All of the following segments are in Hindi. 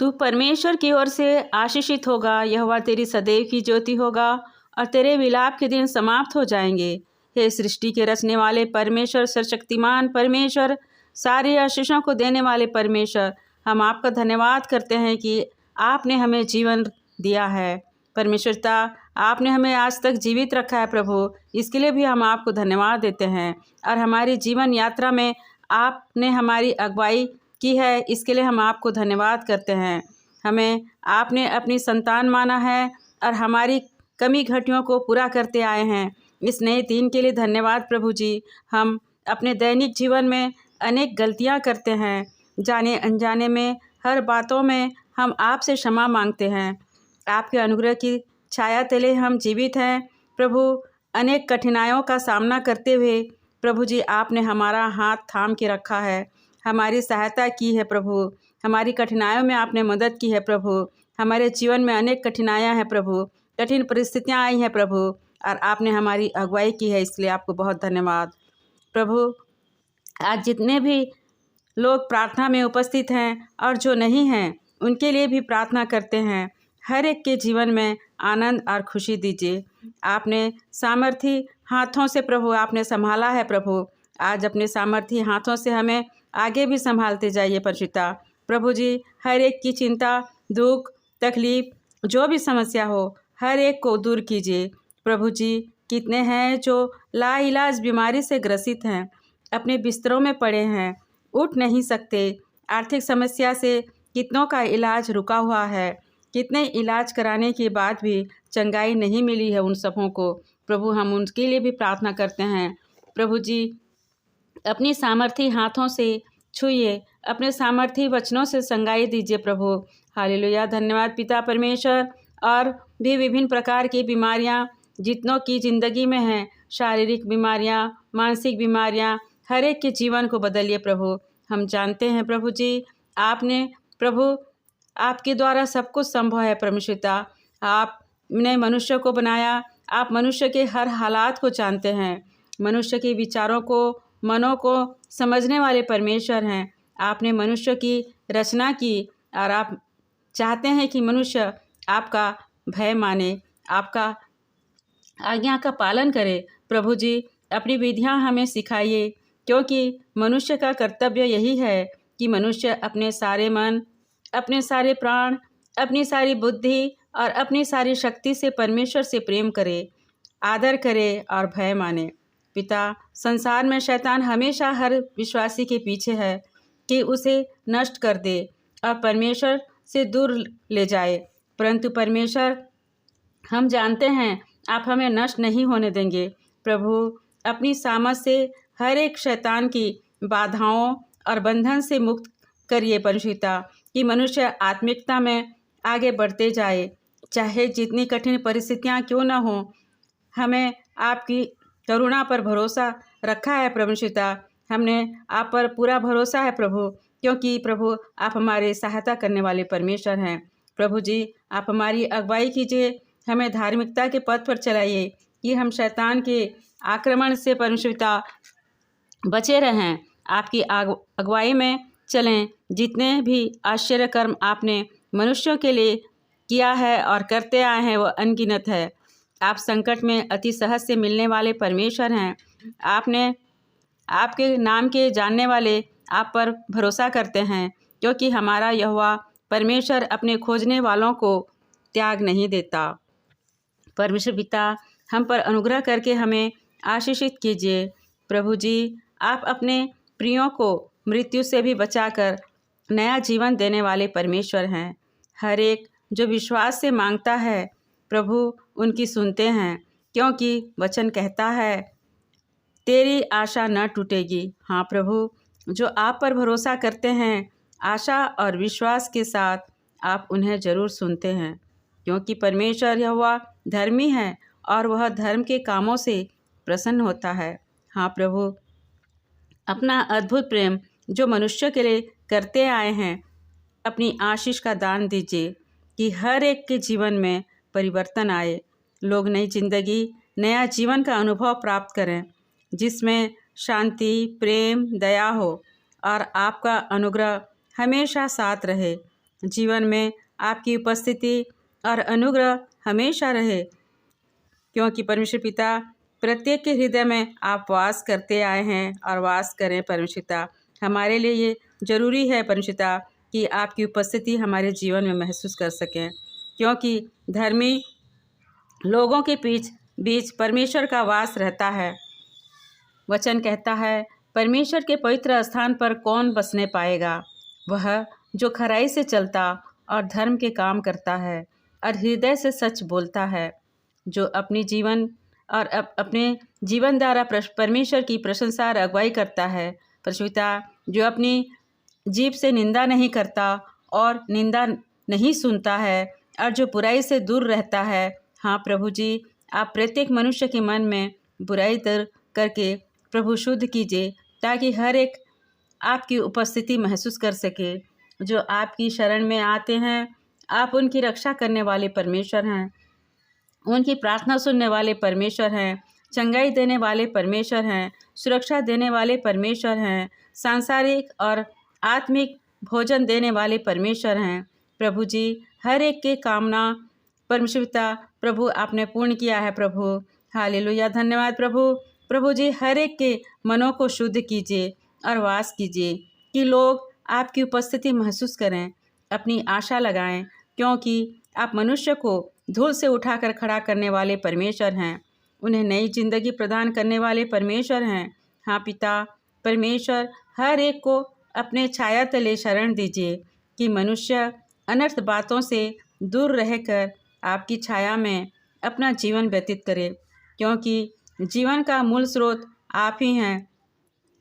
तू परमेश्वर की ओर से आशीषित होगा, यहोवा तेरी सदैव की ज्योति होगा और तेरे विलाप के दिन समाप्त हो जाएंगे। हे सृष्टि के रचने वाले परमेश्वर, सर्वशक्तिमान परमेश्वर, सारी आशीषों को देने वाले परमेश्वर, हम आपका धन्यवाद करते हैं कि आपने हमें जीवन दिया है। परमेश्वरता, आपने हमें आज तक जीवित रखा है प्रभु, इसके लिए भी हम आपको धन्यवाद देते हैं। और हमारी जीवन यात्रा में आपने हमारी अगुवाई की है, इसके लिए हम आपको धन्यवाद करते हैं। हमें आपने अपनी संतान माना है और हमारी कमी घटियों को पूरा करते आए हैं। इस नए दिन के लिए धन्यवाद प्रभु जी। हम अपने दैनिक जीवन में अनेक गलतियां करते हैं, जाने अनजाने में, हर बातों में हम आपसे क्षमा मांगते हैं। आपके अनुग्रह की छाया तले हम जीवित हैं प्रभु। अनेक कठिनाइयों का सामना करते हुए प्रभु जी आपने हमारा हाथ थाम के रखा है, हमारी सहायता की है प्रभु। हमारी कठिनाइयों में आपने मदद की है प्रभु। हमारे जीवन में अनेक कठिनाइयाँ हैं प्रभु, कठिन परिस्थितियाँ आई हैं प्रभु, और आपने हमारी अगुवाई की है, इसलिए आपको बहुत धन्यवाद प्रभु। आज जितने भी लोग प्रार्थना में उपस्थित हैं और जो नहीं हैं, उनके लिए भी प्रार्थना करते हैं। हर एक के जीवन में आनंद और खुशी दीजिए। आपने सामर्थी हाथों से प्रभु आपने संभाला है प्रभु, आज अपने सामर्थी हाथों से हमें आगे भी संभालते जाइए परिशुद्धा प्रभु जी। हर एक की चिंता, दुख, तकलीफ, जो भी समस्या हो, हर एक को दूर कीजिए प्रभु जी। कितने हैं जो लाइलाज बीमारी से ग्रसित हैं, अपने बिस्तरों में पड़े हैं, उठ नहीं सकते। आर्थिक समस्या से कितनों का इलाज रुका हुआ है, कितने इलाज कराने के बाद भी चंगाई नहीं मिली है उन सबों को प्रभु। हम उनके लिए भी प्रार्थना करते हैं प्रभु जी। अपनी सामर्थी हाथों से छूइए, अपने सामर्थी वचनों से संगाई दीजिए प्रभु। हालेलुया, धन्यवाद पिता परमेश्वर। और भी विभिन्न प्रकार की बीमारियां जितनों की ज़िंदगी में हैं, शारीरिक बीमारियां, मानसिक बीमारियां, हर एक के जीवन को बदलिए प्रभु। हम जानते हैं प्रभु जी, आपने प्रभु आपके द्वारा सब कुछ संभव है परमेश्वरता। आपने मनुष्य को बनाया, आप मनुष्य के हर हालात को जानते हैं, मनुष्य के विचारों को, मनों को समझने वाले परमेश्वर हैं। आपने मनुष्य की रचना की और आप चाहते हैं कि मनुष्य आपका भय माने, आपका आज्ञा का पालन करे प्रभु जी। अपनी विधियां हमें सिखाइए, क्योंकि मनुष्य का कर्तव्य यही है कि मनुष्य अपने सारे मन, अपने सारे प्राण, अपनी सारी बुद्धि और अपनी सारी शक्ति से परमेश्वर से प्रेम करे, आदर करे और भय माने। पिता, संसार में शैतान हमेशा हर विश्वासी के पीछे है कि उसे नष्ट कर दे और परमेश्वर से दूर ले जाए, परंतु परमेश्वर, हम जानते हैं आप हमें नष्ट नहीं होने देंगे प्रभु। अपनी सामर्थ से हर एक शैतान की बाधाओं और बंधन से मुक्त करिए परिशुद्धा, कि मनुष्य आत्मिकता में आगे बढ़ते जाए, चाहे जितनी कठिन परिस्थितियां क्यों न हो। हमें आपकी करुणा पर भरोसा रखा है परमेश्वरता, हमने आप पर पूरा भरोसा है प्रभु, क्योंकि प्रभु आप हमारे सहायता करने वाले परमेश्वर हैं। प्रभु जी, आप हमारी अगुवाई कीजिए, हमें धार्मिकता के पथ पर चलाइए कि हम शैतान के आक्रमण से परमेश्वरता बचे रहें, आपकी अगुवाई में चलें। जितने भी आश्चर्य कर्म आपने मनुष्यों के लिए किया है और करते आए हैं, वो अनगिनत है। आप संकट में अति सहज से मिलने वाले परमेश्वर हैं। आपने आपके नाम के जानने वाले आप पर भरोसा करते हैं, क्योंकि हमारा यहोवा परमेश्वर अपने खोजने वालों को त्याग नहीं देता। परमेश्वर पिता, हम पर अनुग्रह करके हमें आशीषित कीजिए प्रभु जी। आप अपने प्रियों को मृत्यु से भी बचाकर नया जीवन देने वाले परमेश्वर हैं। हर एक जो विश्वास से मांगता है प्रभु, उनकी सुनते हैं, क्योंकि वचन कहता है तेरी आशा न टूटेगी। हाँ प्रभु, जो आप पर भरोसा करते हैं, आशा और विश्वास के साथ आप उन्हें ज़रूर सुनते हैं, क्योंकि परमेश्वर यहोवा धर्मी है और वह धर्म के कामों से प्रसन्न होता है। हाँ प्रभु, अपना अद्भुत प्रेम जो मनुष्य के लिए करते आए हैं, अपनी आशीष का दान दीजिए कि हर एक के जीवन में परिवर्तन आए, लोग नई जिंदगी, नया जीवन का अनुभव प्राप्त करें, जिसमें शांति, प्रेम, दया हो और आपका अनुग्रह हमेशा साथ रहे। जीवन में आपकी उपस्थिति और अनुग्रह हमेशा रहे, क्योंकि परमेश्वर पिता प्रत्येक के हृदय में आप वास करते आए हैं और वास करें। परमेश्वर पिता, हमारे लिए ये ज़रूरी है परमेश्वर पिता कि आपकी उपस्थिति हमारे जीवन में महसूस कर सकें, क्योंकि धर्मी लोगों के बीच परमेश्वर का वास रहता है। वचन कहता है, परमेश्वर के पवित्र स्थान पर कौन बसने पाएगा? वह जो खराई से चलता और धर्म के काम करता है और हृदय से सच बोलता है, जो अपने जीवन द्वारा परमेश्वर की प्रशंसा और अगुवाई करता है। परमेश्वर पिता, जो अपनी जीभ से निंदा नहीं करता और निंदा नहीं सुनता है और जो बुराई से दूर रहता है। हाँ प्रभु जी, आप प्रत्येक मनुष्य के मन में बुराई दूर करके प्रभु शुद्ध कीजिए, ताकि हर एक आपकी उपस्थिति महसूस कर सके। जो आपकी शरण में आते हैं, आप उनकी रक्षा करने वाले परमेश्वर हैं, उनकी प्रार्थना सुनने वाले परमेश्वर हैं, चंगाई देने वाले परमेश्वर हैं, सुरक्षा देने वाले परमेश्वर हैं, सांसारिक और आत्मिक भोजन देने वाले परमेश्वर हैं। प्रभु जी, हर एक के कामना परमेश्वर पिता प्रभु आपने पूर्ण किया है। प्रभु हालेलुया, धन्यवाद प्रभु। प्रभु जी, हर एक के मनों को शुद्ध कीजिए और वास कीजिए, कि लोग आपकी उपस्थिति महसूस करें, अपनी आशा लगाएं, क्योंकि आप मनुष्य को धूल से उठाकर खड़ा करने वाले परमेश्वर हैं, उन्हें नई जिंदगी प्रदान करने वाले परमेश्वर हैं। हाँ पिता परमेश्वर, हर एक को अपने छाया तले शरण दीजिए, कि मनुष्य अनर्थ बातों से दूर रहकर आपकी छाया में अपना जीवन व्यतीत करे, क्योंकि जीवन का मूल स्रोत आप ही हैं।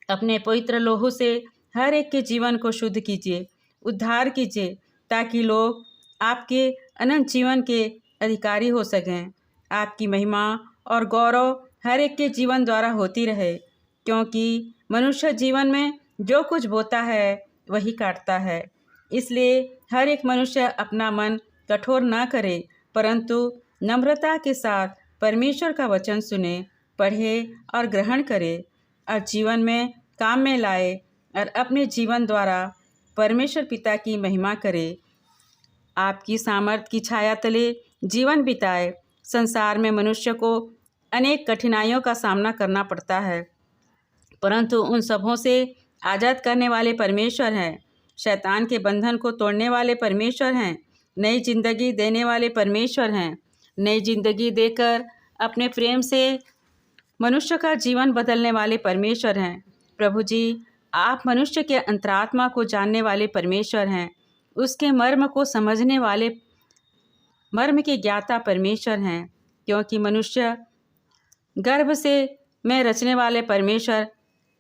अपने पवित्र लोहू से हर एक के जीवन को शुद्ध कीजिए, उद्धार कीजिए, ताकि लोग आपके अनंत जीवन के अधिकारी हो सकें। आपकी महिमा और गौरव हर एक के जीवन द्वारा होती रहे, क्योंकि मनुष्य जीवन में जो कुछ बोता है वही काटता है। इसलिए हर एक मनुष्य अपना मन कठोर न करे, परंतु नम्रता के साथ परमेश्वर का वचन सुने, पढ़े और ग्रहण करे और जीवन में काम में लाए और अपने जीवन द्वारा परमेश्वर पिता की महिमा करे। आपकी सामर्थ की छाया तले जीवन बिताए। संसार में मनुष्य को अनेक कठिनाइयों का सामना करना पड़ता है, परंतु उन सबों से आज़ाद करने वाले परमेश्वर हैं, शैतान के बंधन को तोड़ने वाले परमेश्वर हैं, नई जिंदगी देने वाले परमेश्वर हैं, नई जिंदगी देकर अपने प्रेम से मनुष्य का जीवन बदलने वाले परमेश्वर हैं। प्रभु जी, आप मनुष्य के अंतरात्मा को जानने वाले परमेश्वर हैं, उसके मर्म को समझने वाले मर्म के ज्ञाता परमेश्वर हैं, क्योंकि मनुष्य गर्भ से में रचने वाले परमेश्वर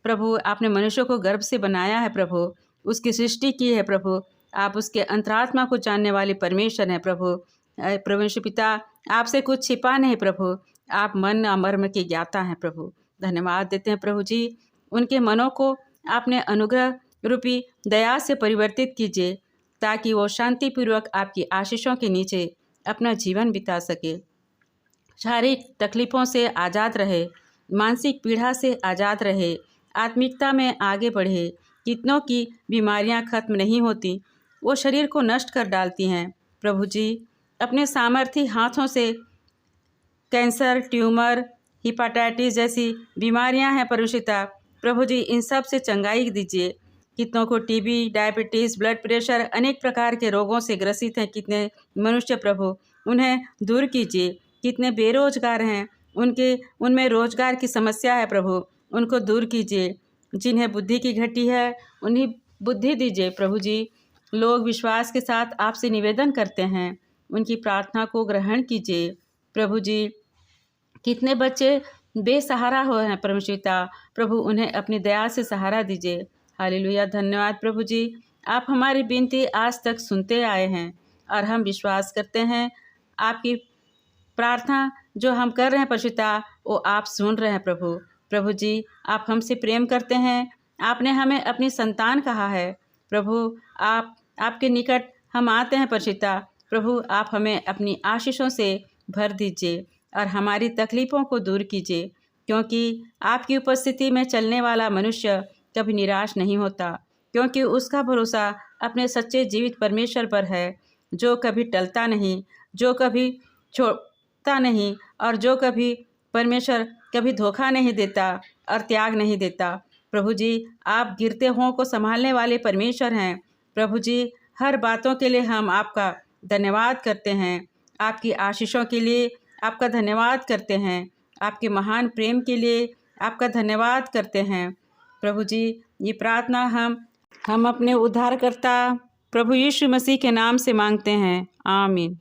प्रभु, आपने मनुष्य को गर्भ से बनाया है प्रभु, उसकी सृष्टि की है प्रभु, आप उसके अंतरात्मा को जानने वाले परमेश्वर हैं प्रभु। परमेश्वर पिता, आपसे कुछ छिपा नहीं प्रभु, आप मन और मर्म के ज्ञाता हैं प्रभु। धन्यवाद देते हैं प्रभु जी, उनके मनों को आपने अनुग्रह रूपी दया से परिवर्तित कीजिए, ताकि वो शांतिपूर्वक आपकी आशीषों के नीचे अपना जीवन बिता सके, शारीरिक तकलीफ़ों से आज़ाद रहे, मानसिक पीड़ा से आज़ाद रहे, आत्मिकता में आगे बढ़े। कितनों की बीमारियां खत्म नहीं होती, वो शरीर को नष्ट कर डालती हैं। प्रभु जी, अपने सामर्थी हाथों से कैंसर, ट्यूमर, हिपेटाइटिस जैसी बीमारियां हैं परमेश्वर प्रभु जी, इन सब से चंगाई दीजिए। कितनों को टीबी, डायबिटीज़, ब्लड प्रेशर, अनेक प्रकार के रोगों से ग्रसित हैं कितने मनुष्य प्रभु, उन्हें दूर कीजिए। कितने बेरोजगार हैं, उनमें रोजगार की समस्या है प्रभु, उनको दूर कीजिए। जिन्हें बुद्धि की घटी है, उन्हें बुद्धि दीजिए प्रभु जी। लोग विश्वास के साथ आपसे निवेदन करते हैं, उनकी प्रार्थना को ग्रहण कीजिए प्रभु जी। कितने बच्चे बेसहारा हो हैं परमेश्वर प्रभु, उन्हें अपनी दया से सहारा दीजिए। हालेलुया, धन्यवाद प्रभु जी, आप हमारी विनती आज तक सुनते आए हैं और हम विश्वास करते हैं आपकी प्रार्थना जो हम कर रहे हैं परमेश्वर, वो आप सुन रहे हैं प्रभु। प्रभु जी, आप हमसे प्रेम करते हैं, आपने हमें अपनी संतान कहा है प्रभु। आपके निकट हम आते हैं परमेश्वर प्रभु, आप हमें अपनी आशीषों से भर दीजिए और हमारी तकलीफ़ों को दूर कीजिए, क्योंकि आपकी उपस्थिति में चलने वाला मनुष्य कभी निराश नहीं होता, क्योंकि उसका भरोसा अपने सच्चे जीवित परमेश्वर पर है, जो कभी टलता नहीं, जो कभी छोड़ता नहीं और जो कभी परमेश्वर कभी धोखा नहीं देता और त्याग नहीं देता। प्रभु जी, आप गिरते हुओं को संभालने वाले परमेश्वर हैं। प्रभु जी, हर बातों के लिए हम आपका धन्यवाद करते हैं। आपकी आशीषों के लिए आपका धन्यवाद करते हैं। आपके महान प्रेम के लिए आपका धन्यवाद करते हैं। प्रभु जी, ये प्रार्थना हम अपने उद्धारकर्ता प्रभु यीशु मसीह के नाम से मांगते हैं। आमीन।